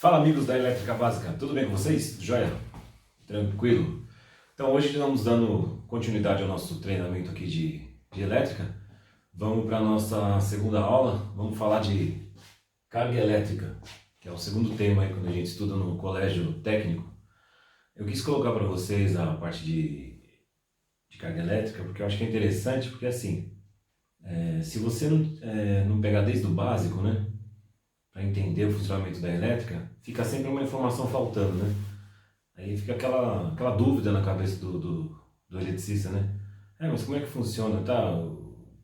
Fala amigos da Elétrica Básica, tudo bem com vocês? Joia? Tranquilo? Então hoje estamos dando continuidade ao nosso treinamento aqui de elétrica. Vamos para a nossa segunda aula, vamos falar de carga elétrica, que é o segundo tema aí quando a gente estuda no colégio técnico. Eu quis colocar para vocês a parte de carga elétrica porque eu acho que é interessante, porque assim, se você não pegar desde o básico, né? Para entender o funcionamento da elétrica, fica sempre uma informação faltando, né? Aí fica aquela dúvida na cabeça do eletricista, né? Mas como é que funciona? Tá,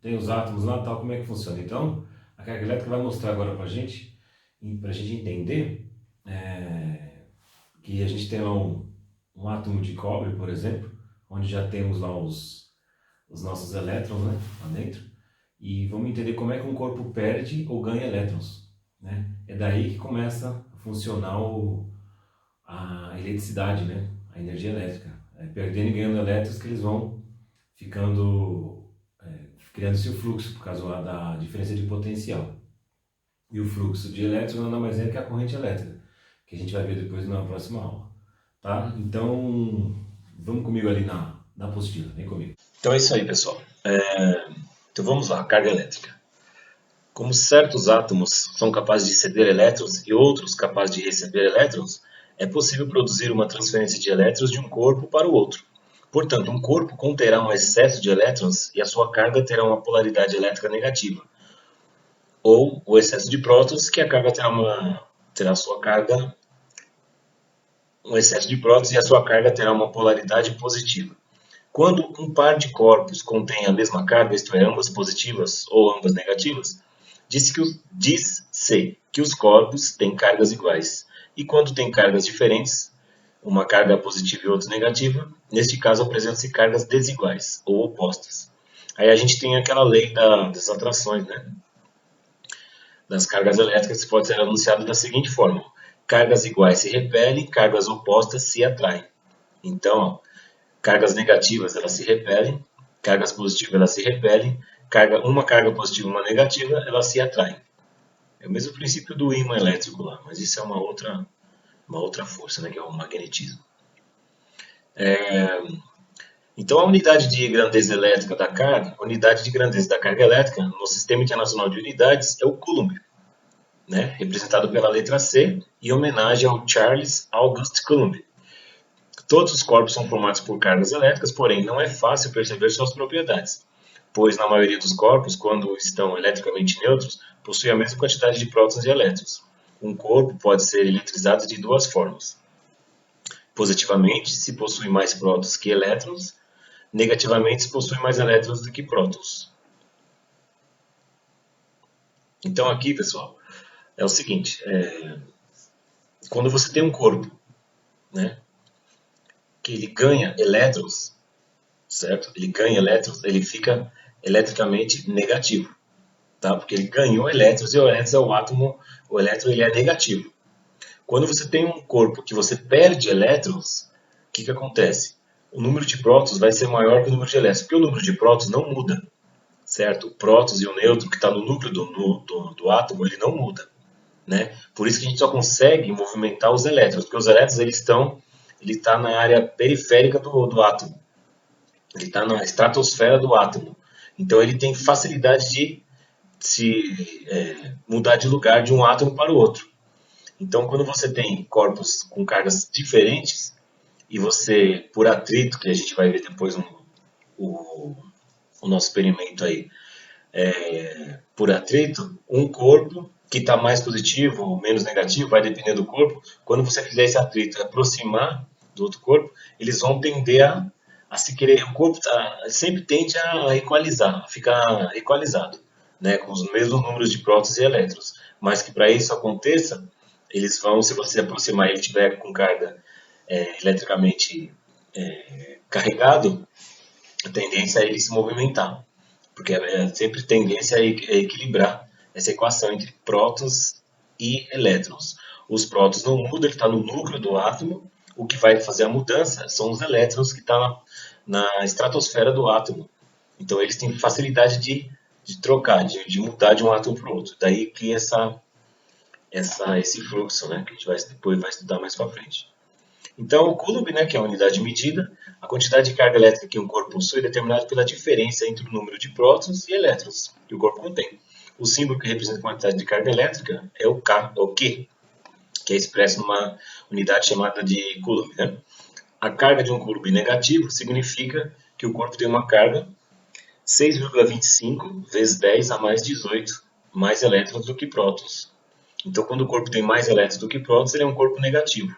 tem os átomos lá, tal, como é que funciona? Então, a carga elétrica vai mostrar agora para a gente entender que a gente tem lá um átomo de cobre, por exemplo, onde já temos lá os nossos elétrons, né, lá dentro, e vamos entender como é que um corpo perde ou ganha elétrons, né? É daí que começa a funcionar a eletricidade, né? A energia elétrica. Perdendo e ganhando elétrons que eles vão ficando, criando-se o fluxo por causa da diferença de potencial. E o fluxo de elétrons nada mais é que a corrente elétrica, que a gente vai ver depois na próxima aula. Tá? Então, vamos comigo ali na apostila, vem comigo. Então é isso aí, pessoal. Então vamos lá, carga elétrica. Como certos átomos são capazes de ceder elétrons e outros capazes de receber elétrons, é possível produzir uma transferência de elétrons de um corpo para o outro. Portanto, um corpo conterá um excesso de elétrons e a sua carga terá uma polaridade elétrica negativa. Ou o excesso de prótons, que a carga terá sua carga, um excesso de prótons e a sua carga terá uma polaridade positiva. Quando um par de corpos contém a mesma carga, isto é, ambas positivas ou ambas negativas, diz-se que os corpos têm cargas iguais. E quando tem cargas diferentes, uma carga positiva e outra negativa, neste caso apresentam-se cargas desiguais ou opostas. Aí a gente tem aquela lei das atrações, né? Das cargas elétricas, que pode ser anunciada da seguinte forma: cargas iguais se repelem, cargas opostas se atraem. Então, cargas negativas elas se repelem, cargas positivas elas se repelem, uma carga positiva e uma negativa elas se atraem. É o mesmo princípio do ímã elétrico lá, mas isso é uma outra força, né, que é o magnetismo. Então a unidade de grandeza elétrica da carga, a unidade de grandeza da carga elétrica no Sistema Internacional de Unidades é o Coulomb, né, representado pela letra C, em homenagem ao Charles Auguste Coulomb. Todos os corpos são formados por cargas elétricas, porém não é fácil perceber suas propriedades, pois na maioria dos corpos, quando estão eletricamente neutros, possuem a mesma quantidade de prótons e elétrons. Um corpo pode ser eletrizado de duas formas: positivamente, se possui mais prótons que elétrons; negativamente, se possui mais elétrons do que prótons. Então aqui, pessoal, é o seguinte: quando você tem um corpo, né, que ele ganha elétrons, certo? Ele ganha elétrons, ele fica eletricamente negativo, tá? Porque ele ganhou elétrons e o elétron é o átomo, o elétron ele é negativo. Quando você tem um corpo que você perde elétrons, o que acontece? O número de prótons vai ser maior que o número de elétrons, porque o número de prótons não muda, certo? O prótons e o nêutron que está no núcleo do átomo, ele não muda, né? Por isso que a gente só consegue movimentar os elétrons, porque os elétrons ele está na área periférica do átomo. Ele está na estratosfera do átomo. Então ele tem facilidade de se mudar de lugar de um átomo para o outro. Então quando você tem corpos com cargas diferentes e você, por atrito, que a gente vai ver depois o nosso experimento aí, por atrito, um corpo que está mais positivo ou menos negativo, vai depender do corpo. Quando você fizer esse atrito aproximar do outro corpo, eles vão tender a se querer. O corpo sempre tende a equalizar, a ficar equalizado, né, com os mesmos números de prótons e elétrons. Mas que para isso aconteça, eles vão, se você aproximar e ele estiver com carga eletricamente carregado, a tendência é ele se movimentar, porque sempre tendência a equilibrar essa equação entre prótons e elétrons. Os prótons não mudam, ele está no núcleo do átomo. O que vai fazer a mudança são os elétrons que estão na estratosfera do átomo. Então eles têm facilidade de trocar, de mudar de um átomo para o outro. Daí cria esse fluxo, né, que a gente depois vai estudar mais para frente. Então, o Coulomb, né, que é a unidade de medida, a quantidade de carga elétrica que um corpo possui é determinada pela diferença entre o número de prótons e elétrons que o corpo contém. O símbolo que representa a quantidade de carga elétrica é o K, o Q, que é expresso numa unidade chamada de Coulomb, né? A carga de um Coulomb negativo significa que o corpo tem uma carga 6,25 vezes 10 a mais 18 mais elétrons do que prótons. Então, quando o corpo tem mais elétrons do que prótons, ele é um corpo negativo.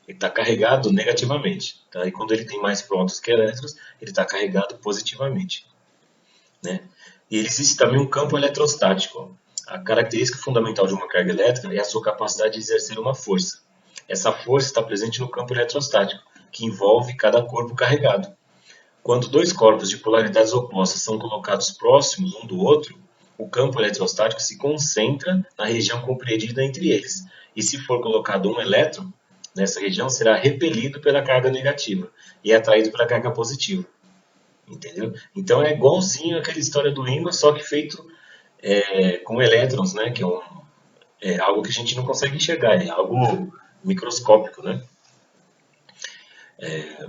Ele está carregado negativamente. Tá? E quando ele tem mais prótons que elétrons, ele está carregado positivamente. Né? E existe também um campo eletrostático. A característica fundamental de uma carga elétrica é a sua capacidade de exercer uma força. Essa força está presente no campo eletrostático, que envolve cada corpo carregado. Quando dois corpos de polaridades opostas são colocados próximos um do outro, o campo eletrostático se concentra na região compreendida entre eles. E se for colocado um elétron, nessa região será repelido pela carga negativa e atraído pela carga positiva. Entendeu? Então é igualzinho aquela história do ímã, só que feito com elétrons, né? Que é algo que a gente não consegue enxergar, é algo microscópico, né?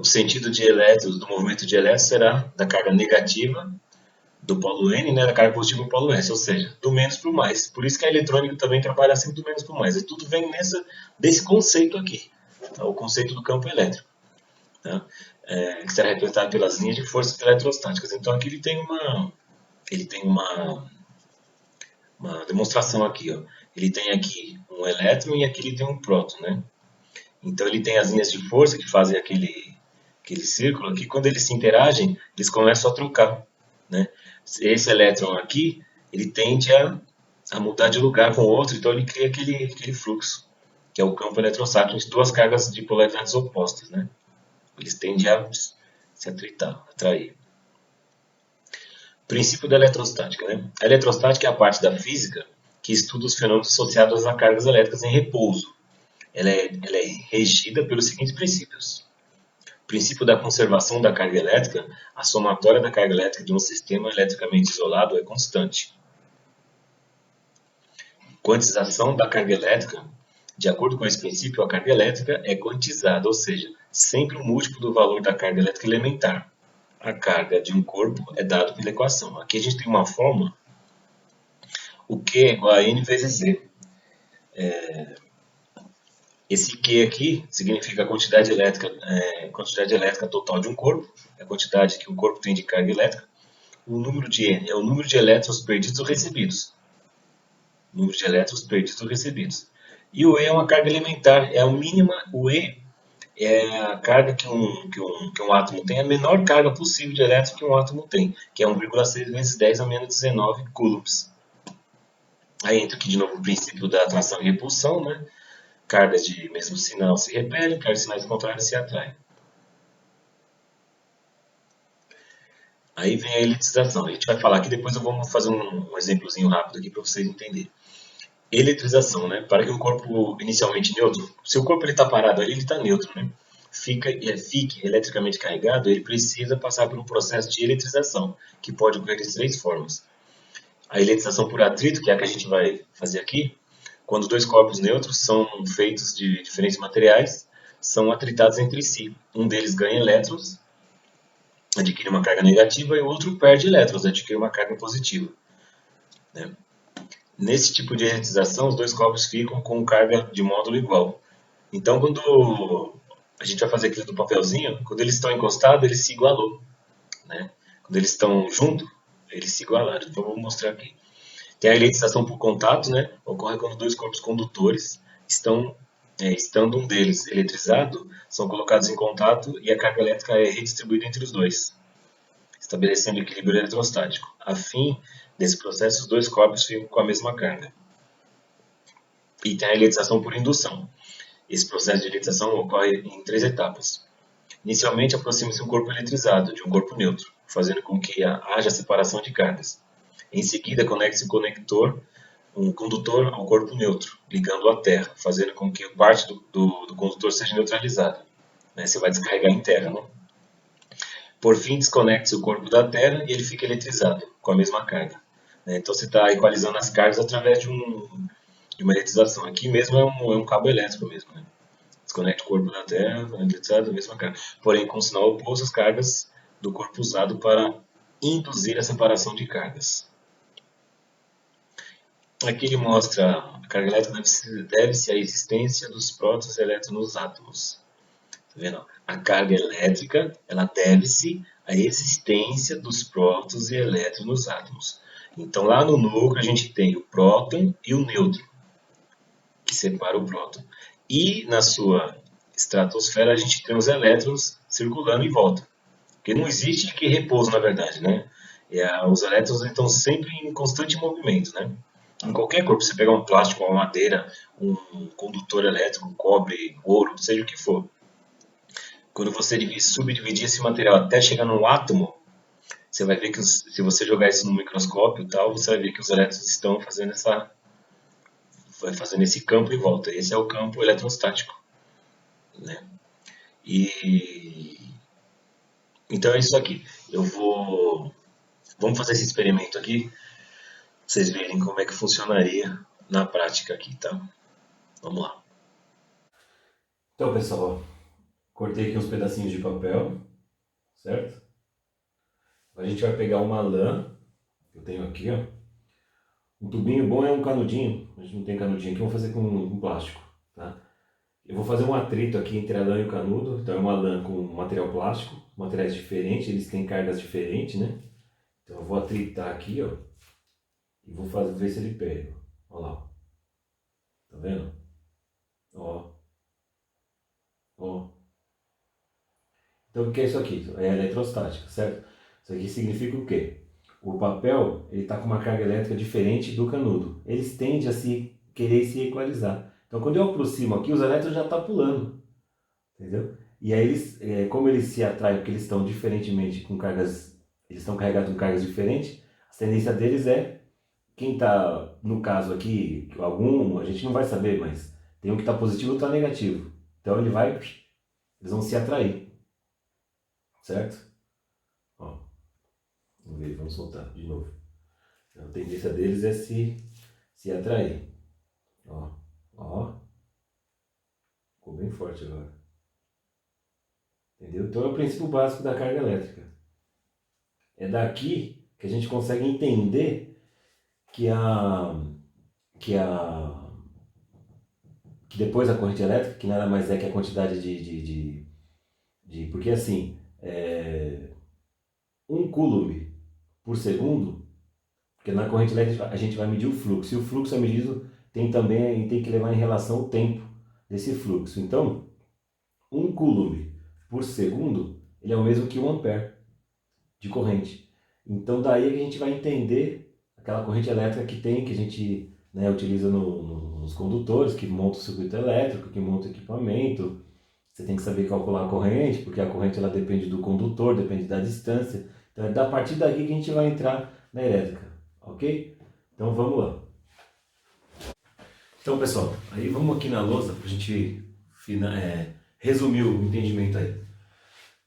O sentido de elétrons, do movimento de elétrons, será da carga negativa do polo N, né, da carga positiva do polo S, ou seja, do menos para o mais. Por isso que a eletrônica também trabalha sempre do menos para o mais. E tudo vem desse conceito aqui, tá? O conceito do campo elétrico, tá? Que será representado pelas linhas de forças eletrostáticas. Então aqui ele tem uma demonstração aqui, ó. Ele tem aqui um elétron e aqui ele tem um próton, né? Então ele tem as linhas de força que fazem aquele círculo aqui. Quando eles se interagem, eles começam a trocar, né? Esse elétron aqui, ele tende a mudar de lugar com o outro, então ele cria aquele fluxo, que é o campo eletrostático de duas cargas de polaridades opostas, né? Eles tendem a se atrair. Princípio da eletrostática, né? A eletrostática é a parte da física que estuda os fenômenos associados a cargas elétricas em repouso. Ela é regida pelos seguintes princípios. Princípio da conservação da carga elétrica, a somatória da carga elétrica de um sistema eletricamente isolado é constante. Quantização da carga elétrica, de acordo com esse princípio, a carga elétrica é quantizada, ou seja, sempre um múltiplo do valor da carga elétrica elementar. A carga de um corpo é dada pela equação. Aqui a gente tem uma fórmula, o Q é igual a N vezes Z. Esse Q aqui significa a quantidade elétrica total de um corpo, é a quantidade que o corpo tem de carga elétrica. O número de N é o número de elétrons perdidos ou recebidos. Número de elétrons perdidos ou recebidos. E o E é uma carga elementar, é a mínima. O E é a carga que um átomo tem, a menor carga possível de elétrons que um átomo tem, que é 1,6 vezes 10 a menos 19 coulombs. Aí entra aqui de novo o princípio da atração e repulsão, né? Cargas de mesmo sinal se repelem, cargas de sinais contrários se atraem. Aí vem a eletrização. A gente vai falar aqui, depois eu vou fazer um exemplozinho rápido aqui para vocês entenderem. Eletrização, né? Para que o corpo inicialmente neutro, se o corpo está parado ali, ele está neutro, né? Fique eletricamente carregado, ele precisa passar por um processo de eletrização, que pode ocorrer de três formas. A eletrização por atrito, que é a que a gente vai fazer aqui, quando dois corpos neutros são feitos de diferentes materiais, são atritados entre si. Um deles ganha elétrons, adquire uma carga negativa, e o outro perde elétrons, adquire uma carga positiva, né? Nesse tipo de eletrização, os dois corpos ficam com carga de módulo igual. Então, quando a gente vai fazer aquilo do papelzinho, quando eles estão encostados, eles se igualou, né? Quando eles estão juntos, eles se igualaram. Então, eu vou mostrar aqui. Tem a eletrização por contato, né? Ocorre quando dois corpos condutores estando um deles eletrizado, são colocados em contato e a carga elétrica é redistribuída entre os dois, estabelecendo equilíbrio eletrostático. A fim desse processo, os dois corpos ficam com a mesma carga. E tem a eletrização por indução. Esse processo de eletrização ocorre em três etapas. Inicialmente, aproxima-se um corpo eletrizado de um corpo neutro, fazendo com que haja separação de cargas. Em seguida, conecta-se um condutor ao corpo neutro, ligando à terra, fazendo com que parte do condutor seja neutralizada. Você vai descarregar em terra, né? Por fim, desconecta-se o corpo da terra e ele fica eletrizado, com a mesma carga. Então, você está equalizando as cargas através de uma eletrização. Aqui mesmo é um cabo elétrico mesmo, né? Desconecta o corpo da Terra, eletricidade, a mesma carga. Porém, com sinal oposto às cargas do corpo usado para induzir a separação de cargas. Aqui ele mostra a carga elétrica deve-se à existência dos prótons e elétrons nos átomos. Tá vendo? A carga elétrica ela deve-se à existência dos prótons e elétrons nos átomos. Então lá no núcleo a gente tem o próton e o nêutron, que separa o próton. E na sua estratosfera a gente tem os elétrons circulando em volta. Porque não existe que repouso, na verdade, né? Os elétrons estão sempre em constante movimento, né? Em qualquer corpo, você pegar um plástico, uma madeira, um condutor elétrico, um cobre, ouro, seja o que for. Quando você subdividir esse material até chegar no átomo, você vai ver que se você jogar isso no microscópio e tal, você vai ver que os elétrons estão fazendo esse campo em volta. Esse é o campo eletrostático, né? E então é isso aqui. Vamos fazer esse experimento aqui, pra vocês verem como é que funcionaria na prática aqui, tá? Vamos lá. Então, pessoal, cortei aqui uns pedacinhos de papel, certo? A gente vai pegar uma lã, que eu tenho aqui, ó. Um tubinho bom é um canudinho, a gente não tem canudinho aqui, vamos fazer com plástico, tá? Eu vou fazer um atrito aqui entre a lã e o canudo, então é uma lã com material plástico, materiais diferentes, eles têm cargas diferentes, né? Então eu vou atritar aqui, ó, e vou ver se ele pega. Olha lá, ó. Tá vendo? Ó, ó. Então o que é isso aqui? É eletrostática, certo? Isso aqui significa o quê? O papel ele está com uma carga elétrica diferente do canudo. Eles tendem a querer se equalizar. Então quando eu aproximo aqui, os elétrons já estão pulando. Entendeu? E aí como eles se atraem, porque eles estão diferentemente com cargas, eles estão carregados com cargas diferentes, a tendência deles é, quem está, no caso aqui, a gente não vai saber, mas tem um que está positivo e outro está negativo. Então eles vão se atrair. Certo? Ó, vamos ver, vamos soltar de novo. A tendência deles é se atrair. Ó, ó. Ficou bem forte agora. Entendeu? Então é o princípio básico da carga elétrica. É daqui que a gente consegue entender que depois a corrente elétrica, que nada mais é que a quantidade porque assim, 1 coulomb por segundo, porque na corrente elétrica a gente vai medir o fluxo, e o fluxo é medido, tem que levar em relação o tempo desse fluxo. Então, 1 coulomb por segundo, ele é o mesmo que 1 ampere de corrente. Então daí a gente vai entender aquela corrente elétrica que a gente, né, utiliza nos condutores, que monta o circuito elétrico, que monta o equipamento. Você tem que saber calcular a corrente, porque a corrente ela depende do condutor, depende da distância. Então é a partir daqui que a gente vai entrar na elétrica, ok? Então vamos lá. Então pessoal, aí vamos aqui na lousa para a gente resumir o entendimento aí.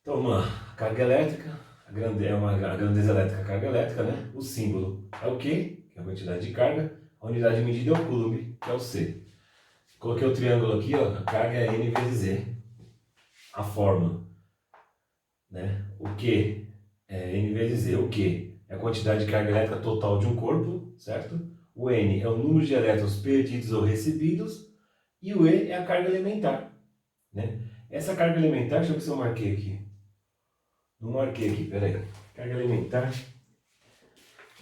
Então vamos lá, carga elétrica, a grandeza elétrica, a carga elétrica, né? O símbolo é o Q, que é a quantidade de carga, a unidade medida é o coulomb, que é o C. Coloquei o triângulo aqui, ó, a carga é N vezes E, a fórmula, né? O Q é N vezes E, o Q é a quantidade de carga elétrica total de um corpo, certo? O N é o número de elétrons perdidos ou recebidos, e o E é a carga elementar, né? Essa carga elementar, deixa eu ver se eu marquei aqui. Não marquei aqui, peraí. Carga elementar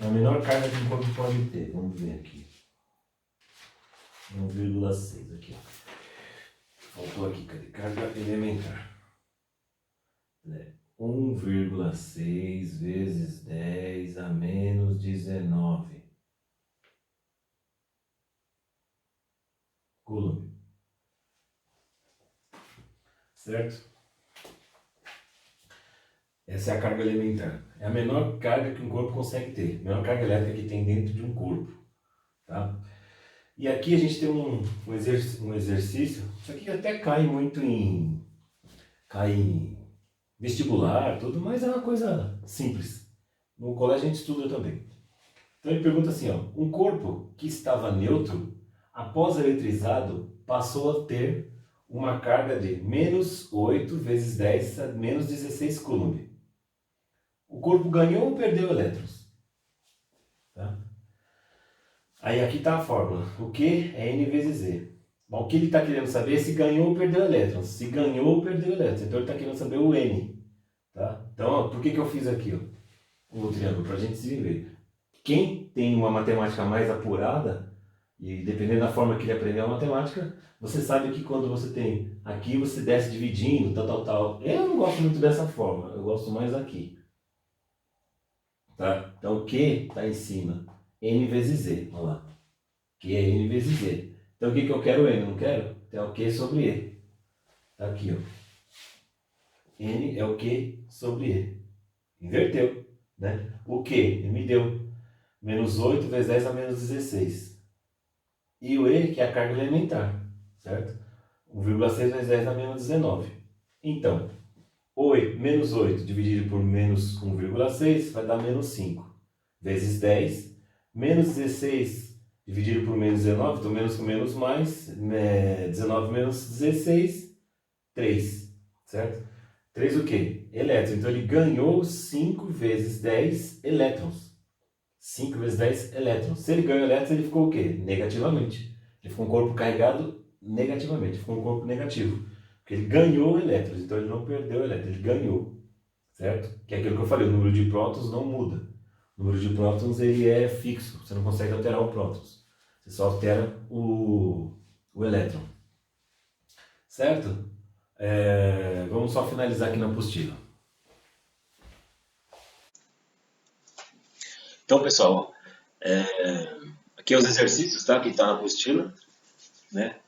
é a menor carga que um corpo pode ter. Vamos ver aqui. 1,6 aqui. Faltou aqui, cadê? Carga elementar. 1,6 vezes 10 a menos 19 coulomb. Certo? Essa é a carga elementar. É a menor carga que um corpo consegue ter. A menor carga elétrica que tem dentro de um corpo. Tá? E aqui a gente tem um exercício. Isso aqui até cai muito cai em vestibular, tudo, mas é uma coisa simples. No colégio a gente estuda também. Então ele pergunta assim, ó, um corpo que estava neutro, após eletrizado, passou a ter uma carga de menos 8 vezes 10 a menos 16 Coulomb. O corpo ganhou ou perdeu elétrons? Tá? Aí aqui está a fórmula. O Q é N vezes Z. Bom, o que ele está querendo saber é se ganhou ou perdeu elétrons. Se ganhou ou perdeu elétrons. Então ele está querendo saber o N. Tá? Então, ó, por que eu fiz aqui? Ó, o triângulo, para a gente se ver. Quem tem uma matemática mais apurada, e dependendo da forma que ele aprendeu a matemática, você sabe que quando você tem aqui, você desce dividindo, tal. Eu não gosto muito dessa forma, eu gosto mais aqui. Tá? Então, o Q está em cima, N vezes Z, olha lá. Q é N vezes Z. Então, o que eu quero N? Não quero? Então, é o Q sobre E. Tá aqui, ó. N é o Q sobre E. Inverteu, né? O Q, ele me deu menos 8 vezes 10 a menos 16. E o E, que é a carga elementar, certo? 1,6 vezes 10 a menos 19. Então, menos 8 dividido por menos 1,6 vai dar menos 5. Vezes 10. Menos 16 dividido por menos 19, então menos com menos mais. 19 menos 16, 3. Certo? 3 o quê? Elétrons. Então ele ganhou 5 vezes 10 elétrons. 5 vezes 10 elétrons. Se ele ganhou elétrons, ele ficou o quê? Negativamente. Ele ficou um corpo carregado negativamente. Ficou um corpo negativo. Porque ele ganhou elétrons. Então ele não perdeu elétrons, ele ganhou. Certo? Que é aquilo que eu falei, o número de prótons não muda. O número de prótons ele é fixo. Você não consegue alterar o prótons. Você só altera o elétron. Certo? Vamos só finalizar aqui na apostila. Então, pessoal, aqui é os exercícios, tá? Que está na apostila, né?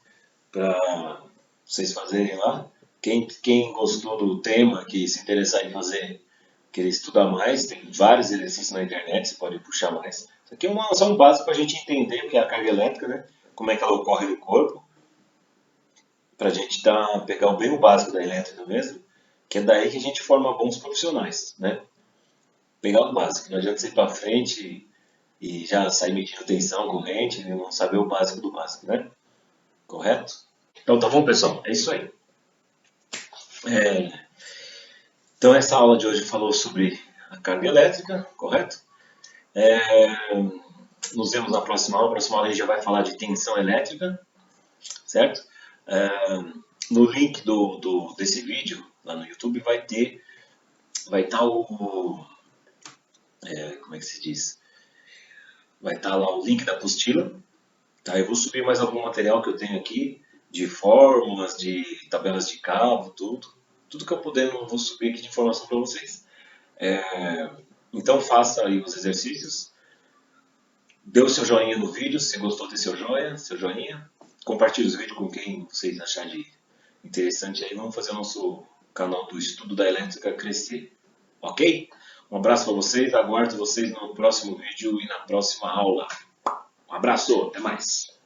Para vocês fazerem lá. Quem gostou do tema, que se interessar em fazer, querer estudar mais, tem vários exercícios na internet, você pode puxar mais. Isso aqui é só um básico para a gente entender o que é a carga elétrica, né? Como é que ela ocorre no corpo, para a gente pegar bem o básico da elétrica mesmo, que é daí que a gente forma bons profissionais, né? Pegar o básico, não adianta você ir para frente e já sair medindo tensão, corrente, e não saber o básico do básico, né? Correto? Então tá bom, pessoal, é isso aí. Então essa aula de hoje falou sobre a carga elétrica, correto? Nos vemos na próxima aula. Na próxima aula a gente já vai falar de tensão elétrica, certo? No link desse vídeo, lá no YouTube, vai estar como é que se diz? Vai estar lá o link da apostila. Tá? Eu vou subir mais algum material que eu tenho aqui, de fórmulas, de tabelas de cabo, tudo. Tudo que eu puder, eu vou subir aqui de informação para vocês. Então faça aí os exercícios. Dê o seu joinha no vídeo, se gostou, dê seu joinha. Compartilhe os vídeos com quem vocês acharem interessante aí. Vamos fazer o nosso canal do Estudo da Elétrica crescer. Ok? Um abraço para vocês, aguardo vocês no próximo vídeo e na próxima aula. Um abraço, até mais!